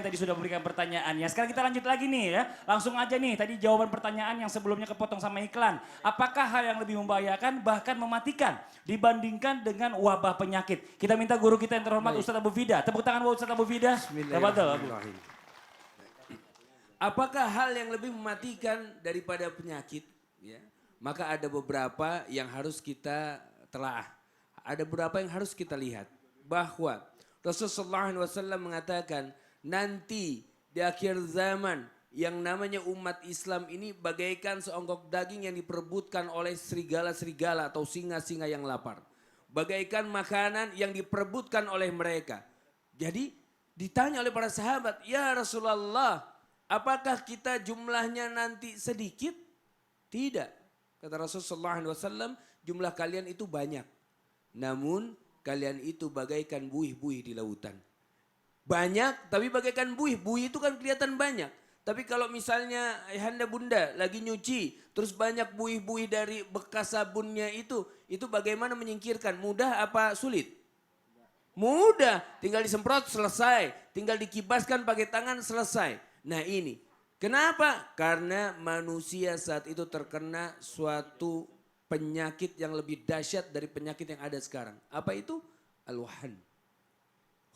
tadi sudah memberikan pertanyaannya. Sekarang kita lanjut lagi nih ya. Langsung aja nih, tadi jawaban pertanyaan yang sebelumnya kepotong sama iklan. Apakah hal yang lebih membahayakan bahkan mematikan dibandingkan dengan wabah penyakit? Kita minta guru kita yang terhormat Ustadz Abu Fida. Tepuk tangan buat Ustadz Abu Fida. Bismillahirrahmanirrahim. Apakah hal yang lebih mematikan daripada penyakit? Ya, maka ada beberapa yang harus kita telaah. Ada beberapa yang harus kita lihat. Bahwa Rasulullah SAW mengatakan nanti di akhir zaman yang namanya umat Islam ini bagaikan seonggok daging yang diperebutkan oleh serigala-serigala atau singa-singa yang lapar. Bagaikan makanan yang diperebutkan oleh mereka. Jadi ditanya oleh para sahabat, ya Rasulullah, apakah kita jumlahnya nanti sedikit? Tidak. Kata Rasulullah SAW, jumlah kalian itu banyak. Namun kalian itu bagaikan buih-buih di lautan. Banyak tapi bagaikan buih. Buih itu kan kelihatan banyak. Tapi kalau misalnya ayahanda bunda lagi nyuci. Terus banyak buih-buih dari bekas sabunnya itu bagaimana menyingkirkan? Mudah apa sulit? Mudah. Tinggal disemprot selesai. Tinggal dikibaskan pakai tangan selesai. Nah ini. Kenapa? Karena manusia saat itu terkena suatu penyakit yang lebih dahsyat dari penyakit yang ada sekarang. Apa itu? Al-wahan.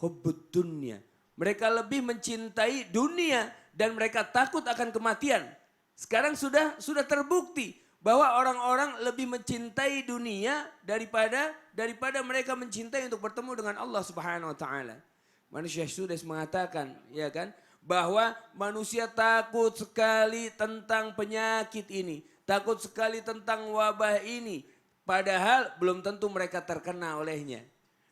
Hubbud dunya. Mereka lebih mencintai dunia dan mereka takut akan kematian. Sekarang sudah terbukti bahwa orang-orang lebih mencintai dunia daripada mereka mencintai untuk bertemu dengan Allah Subhanahu wa taala. Manusia sudah mengatakan, ya kan, bahwa manusia takut sekali tentang penyakit ini. Takut sekali tentang wabah ini. Padahal belum tentu mereka terkena olehnya.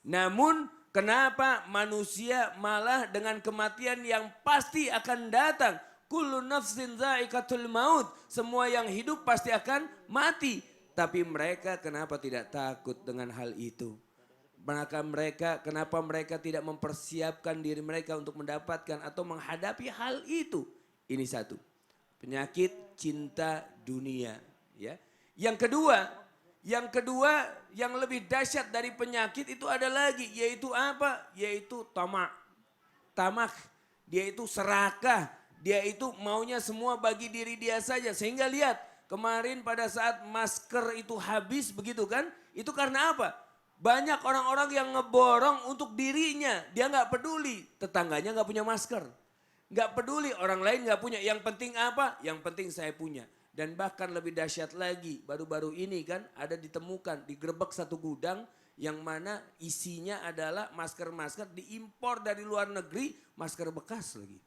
Namun kenapa manusia malah dengan kematian yang pasti akan datang. Kullu nafsin dha'iqatul maut. Semua yang hidup pasti akan mati. Tapi mereka kenapa tidak takut dengan hal itu? Kenapa mereka tidak mempersiapkan diri mereka untuk mendapatkan atau menghadapi hal itu? Ini satu. Penyakit cinta dunia, ya. Yang kedua yang lebih dahsyat dari penyakit itu ada lagi, yaitu apa? Yaitu tamak. Tamak, dia itu serakah, dia itu maunya semua bagi diri dia saja. Sehingga lihat, kemarin pada saat masker itu habis begitu kan? Itu karena apa? Banyak orang-orang yang ngeborong untuk dirinya, dia nggak peduli, tetangganya nggak punya masker. Gak peduli orang lain gak punya. Yang penting apa? Yang penting saya punya. Dan bahkan lebih dahsyat lagi. Baru-baru ini kan ada ditemukan. Digerebek satu gudang. Yang mana isinya adalah masker-masker diimpor dari luar negeri. Masker bekas lagi.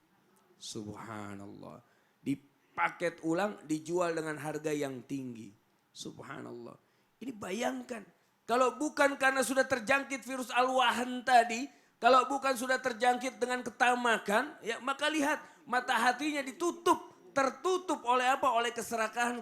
Subhanallah. Dipaket ulang dijual dengan harga yang tinggi. Subhanallah. Ini bayangkan. Kalau bukan karena sudah terjangkit virus al-wahan tadi. Kalau bukan sudah terjangkit dengan ketamakan, ya maka lihat mata hatinya tertutup oleh apa? Oleh keserakahan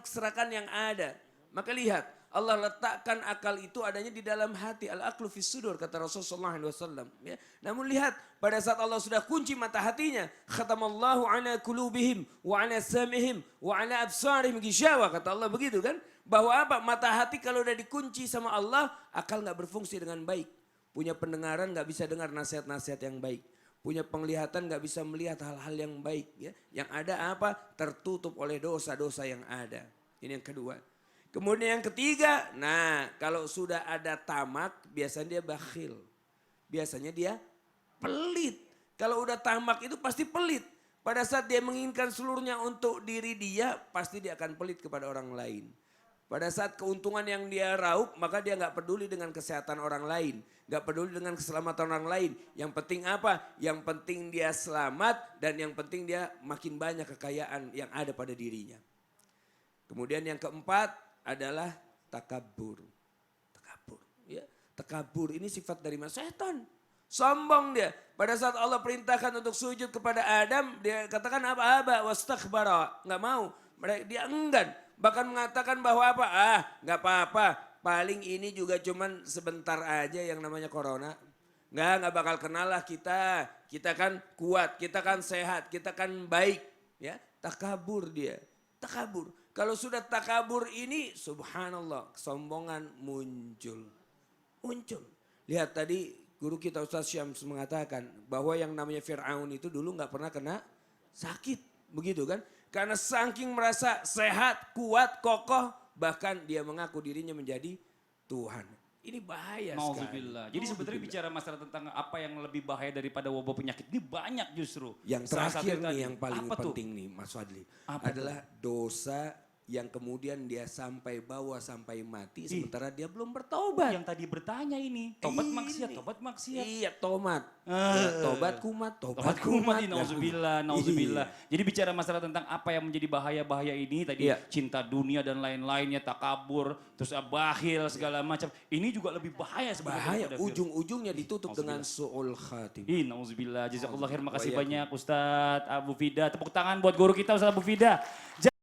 yang ada. Maka lihat, Allah letakkan akal itu adanya di dalam hati. Al-aqlu fis sudur kata Rasulullah SAW. Ya. Namun lihat, pada saat Allah sudah kunci mata hatinya, khatamallahu ala kulubihim wa ala samihim wa ala absarihim gishawa kata Allah begitu kan? Bahwa apa? Mata hati kalau udah dikunci sama Allah, akal nggak berfungsi dengan baik. Punya pendengaran gak bisa dengar nasihat-nasihat yang baik. Punya penglihatan gak bisa melihat hal-hal yang baik. Ya. Yang ada apa? Tertutup oleh dosa-dosa yang ada. Ini yang kedua. Kemudian yang ketiga, nah kalau sudah ada tamak biasanya dia bakhil. Biasanya dia pelit. Kalau udah tamak itu pasti pelit. Pada saat dia menginginkan seluruhnya untuk diri dia, pasti dia akan pelit kepada orang lain. Pada saat keuntungan yang dia raup, maka dia gak peduli dengan kesehatan orang lain. Gak peduli dengan keselamatan orang lain. Yang penting apa? Yang penting dia selamat dan yang penting dia makin banyak kekayaan yang ada pada dirinya. Kemudian yang keempat adalah takabur. Takabur. Ya. Takabur ini sifat dari setan. Sombong dia. Pada saat Allah perintahkan untuk sujud kepada Adam, dia katakan apa? Wastakbara. Gak mau. Dia enggan. Bahkan mengatakan bahwa apa? Gak apa-apa. Paling ini juga cuman sebentar aja yang namanya corona. Gak bakal kenal lah kita. Kita kan kuat, kita kan sehat, kita kan baik. Ya, takabur dia. Takabur. Kalau sudah takabur ini, subhanallah, kesombongan muncul. Muncul. Lihat tadi guru kita Ustaz Syams mengatakan bahwa yang namanya Fir'aun itu dulu nggak pernah kena sakit, begitu kan? Karena saking merasa sehat, kuat, kokoh, bahkan dia mengaku dirinya menjadi Tuhan. Ini bahaya sekali. Nauzubillah. Jadi sebenarnya bicara masalah tentang apa yang lebih bahaya daripada wabah penyakit ini banyak justru. Yang Salah terakhir satu nih tadi. yang paling Apa tuh? penting nih Mas Fadli Apa adalah dosa yang kemudian dia sampai bawa sampai mati sementara dia belum bertobat. Yang tadi bertanya ini, tobat Ini. maksiat, tobat maksiat. Iya, tobat. Ya, tobat kumat, Tobat kumat, nauzubillah, nauzubillah. Jadi bicara masalah tentang apa yang menjadi bahaya-bahaya ini tadi Iya. cinta dunia dan lain-lainnya, takabur, terus bakhil segala macam. Ini juga lebih bahaya sebenarnya. Bahaya, daripada virus. ujung-ujungnya ditutup dengan su'ul khatim. Nauzubillah, jazakallah khair, makasih Wa yakum. banyak Ustadz Abu Fida. Tepuk tangan buat guru kita Ustadz Abu Fida.